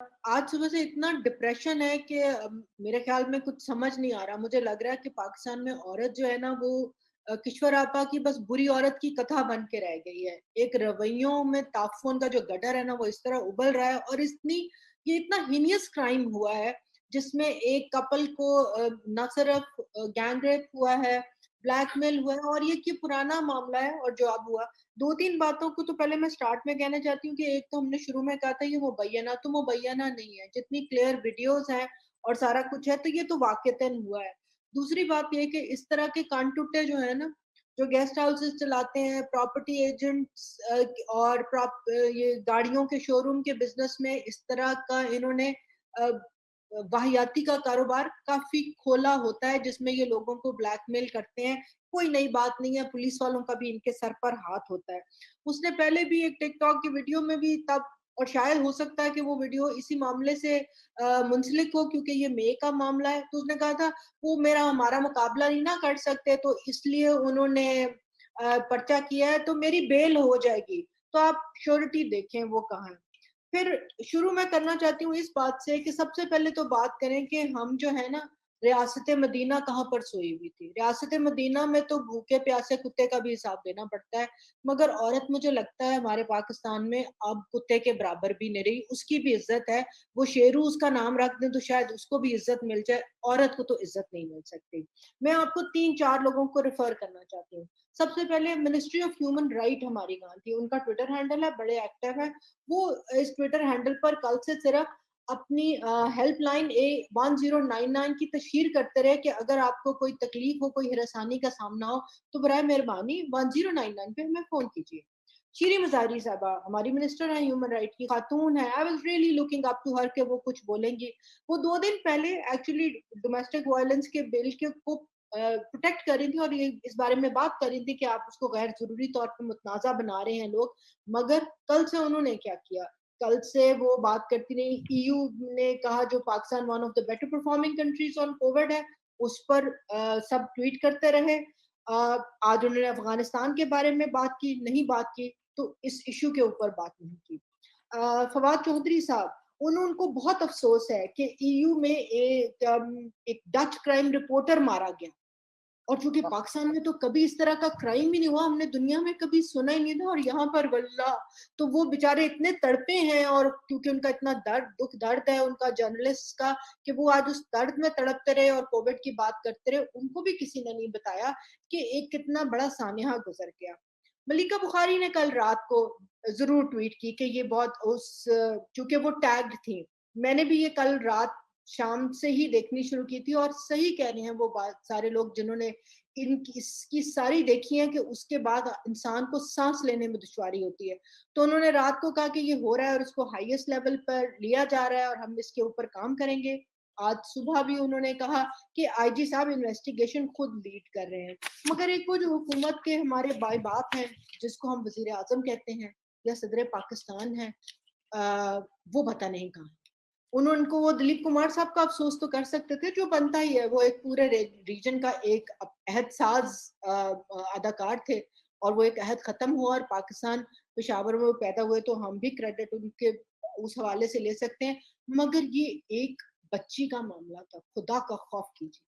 آج صبح سے اتنا ڈپریشن ہے کہ میرے خیال میں کچھ سمجھ نہیں آ رہا. مجھے لگ رہا ہے کہ پاکستان میں عورت جو ہے نا وہ کشور آپا کی بس بری عورت کی کتھا بن کے رہ گئی ہے. ایک رویوں میں تعفن کا جو گڈر ہے نا وہ اس طرح ابل رہا ہے، اور یہ اتنا ہینیس کرائم ہوا ہے جس میں ایک کپل کو نہ صرف گینگ ریپ ہوا ہے، بلیک میل ہوا ہے، اور یہ پرانا معاملہ ہے. اور جو اب ہوا، دو تین باتوں کو تو پہلے میں سٹارٹ میں کہنا چاہتی ہوں کہ ایک تو ہم نے شروع میں کہا تھا یہ مبینہ تو مبینہ نہیں ہے، جتنی کلیئر ویڈیوز ہیں اور سارا کچھ ہے تو یہ تو واقعتاً ہوا ہے. دوسری بات یہ کہ اس طرح کے کان ٹوٹے جو ہے نا، جو گیسٹ ہاؤسز چلاتے ہیں، پراپرٹی ایجنٹس اور یہ گاڑیوں کے شو روم کے بزنس میں اس طرح کا انہوں نے واہیاتی کا کاروبار کافی کھولا ہوتا ہے، جس میں یہ لوگوں کو بلیک میل کرتے ہیں. کوئی نئی بات نہیں ہے، پولیس والوں کا بھی ان کے سر پر ہاتھ ہوتا ہے. اس نے پہلے بھی ایک ٹک ٹاک کی ویڈیو میں بھی تب، اور شاید ہو سکتا ہے کہ وہ ویڈیو اسی معاملے سے منسلک ہو کیونکہ یہ مے کا معاملہ ہے، تو اس نے کہا تھا وہ ہمارا مقابلہ نہیں نہ کر سکتے تو اس لیے انہوں نے پرچہ کیا ہے تو میری بیل ہو جائے گی. تو آپ شیورٹی دیکھیں وہ کہاں ہے. پھر شروع میں کرنا چاہتی ہوں اس بات سے کہ سب سے پہلے تو بات کریں کہ ہم جو ہے نا، ریاست مدینہ کہاں پر سوئی ہوئی تھی. ریاست مدینہ میں تو بھوکے پیاسے کتے کا بھی حساب دینا پڑتا ہے، مگر عورت مجھے لگتا ہے ہمارے پاکستان میں اب کتے کے برابر بھی نہیں رہی. اس کی بھی عزت ہے. وہ شیرو اس کا نام رکھ دیں تو شاید اس کو بھی عزت مل جائے، عورت کو تو عزت نہیں مل سکتی. میں آپ کو 3-4 لوگوں کو ریفر کرنا چاہتی ہوں. سب سے پہلے منسٹری آف ہیومن رائٹ ہماری گاں تھی، ان کا ٹویٹر ہینڈل ہے، بڑے ایکٹیو ہے. وہ اس ٹویٹر ہینڈل پر کل سے صرف اپنی ہیلپ لائن 1099 کی تشہیر کرتے رہے کہ اگر آپ کو کوئی تکلیف ہو، کوئی ہراسانی کا سامنا ہو تو برائے مہربانی 1099 پہ ہمیں فون کیجیے. شیریں مظاہری صاحبہ ہماری منسٹر ہیں، ہیومن رائٹ کی خاتون ہے. I was really looking up to her کہ وہ کچھ بولیں گی. وہ 2 دن پہلے ایکچولی ڈومیسٹک وائلنس کے بل کے کو پروٹیکٹ کر رہی تھی اور یہ اس بارے میں بات کر رہی تھی کہ آپ اس کو غیر ضروری طور پہ متنازع بنا رہے ہیں لوگ. مگر کل سے انہوں نے کیا کیا؟ کل سے وہ بات کرتی رہی. ای یو نے کہا جو Pakistan one of the better performing countries on Covid ہے، اس پر سب ٹویٹ کرتے رہے. آج انہوں نے افغانستان کے بارے میں بات کی نہیں، بات کی تو اس ایشو کے اوپر بات نہیں کی. فواد چودھری صاحب، ان کو بہت افسوس ہے کہ ای یو میں ایک ڈچ کرائم رپورٹر مارا گیا، اور چونکہ پاکستان میں تو کبھی اس طرح کا کرائم ہی نہیں ہوا، ہم نے دنیا میں کبھی سنا ہی نہیں تھا، اور یہاں پر واللہ تو وہ بیچارے اتنے تڑپے ہیں، اور کیونکہ ان کا اتنا درد ہے ان کا جرنلسٹ کا، کہ وہ آج اس درد میں تڑپتے رہے اور کووڈ کی بات کرتے رہے. ان کو بھی کسی نے نہیں بتایا کہ ایک کتنا بڑا سانحہ گزر گیا. ملیکہ بخاری نے کل رات کو ضرور ٹویٹ کی کہ یہ بہت چونکہ وہ ٹیگڈ تھی. میں نے بھی یہ کل رات شام سے ہی دیکھنی شروع کی تھی، اور صحیح کہہ رہے ہیں وہ بات سارے لوگ جنہوں نے اس کی ساری دیکھی ہے کہ اس کے بعد انسان کو سانس لینے میں دشواری ہوتی ہے. تو انہوں نے رات کو کہا کہ یہ ہو رہا ہے اور اس کو ہائیسٹ لیول پر لیا جا رہا ہے اور ہم اس کے اوپر کام کریں گے. آج صبح بھی انہوں نے کہا کہ آئی جی صاحب انویسٹیگیشن خود لیڈ کر رہے ہیں. مگر ایک وہ جو حکومت کے ہمارے بائی باپ ہیں جس کو ہم وزیر اعظم کہتے ہیں یا صدر پاکستان ہے، وہ پتہ نہیں کہاں. ان کو وہ دلیپ کمار صاحب کا افسوس تو کر سکتے تھے، جو بنتا ہی ہے، وہ ایک پورے ریجن کا ایک عہد ساز اداکار تھے، اور وہ ایک عہد ختم ہوا اور پاکستان پشاور میں پیدا ہوئے تو ہم بھی کریڈٹ ان کے اس حوالے سے لے سکتے ہیں. مگر یہ ایک بچی کا معاملہ تھا، خدا کا خوف کیجیے.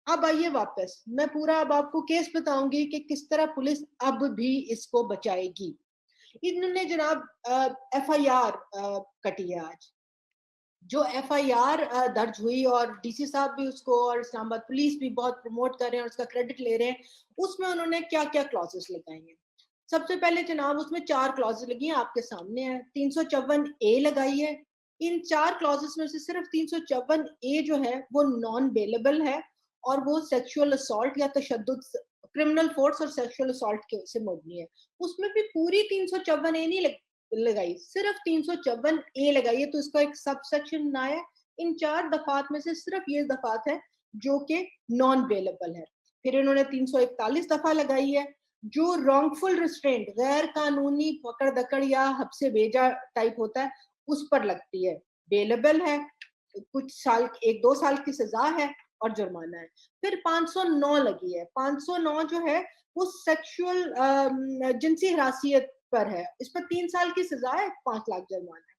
اب آئیے واپس، میں پورا اب آپ کو کیس بتاؤں گی کہ کس طرح پولیس اب بھی اس کو بچائے گی. انہوں نے جناب ایف آئی آر کٹی ہے. آج جو ایف آئی آر درج ہوئی، اور ڈی سی صاحب بھی اس کو اور اسلام آباد پولیس بھی بہت پروموٹ کر رہے ہیں اور اس کا کریڈٹ لے رہے ہیں، اس میں انہوں نے کیا کیا کلازز لگائی ہیں. سب سے پہلے جناب اس میں 4 کلازز لگی ہیں، آپ کے سامنے ہے. 354A لگائی ہے. ان 4 کلازز میں سے صرف 354A جو ہے وہ نان بیلیبل ہے، اور وہ سیکشول اسالٹ یا تشدد، کرمنل فورس اور سیکشول اسالٹ سے مبنی ہے. اس میں بھی پوری 354A نہیں لگائی، صرف 354A لگائی ہے، تو اس کا ایک سب سیکشن بنایا ہے. ان 4 دفعات میں سے صرف یہ دفعات ہے جو کہ نان بیلیبل ہے. پھر انہوں نے 341 دفعہ لگائی ہے جو رانگ فل ریسٹرینٹ، غیر قانونی پکڑ دکڑ یا حب سے بھیجا ٹائپ ہوتا ہے، اس پر لگتی ہے، بیلیبل ہے، کچھ سال 1-2 سال کی سزا ہے اور جرمانہ ہے. پھر 509 لگی ہے. 509 جو ہے وہ سیکشول جنسی ہراسیت پر ہے، اس پر 3 سال کی سزا ہے، 5 لاکھ جرمانہ ہے.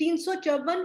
354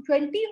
20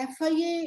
FIA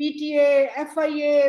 PTA, FIA,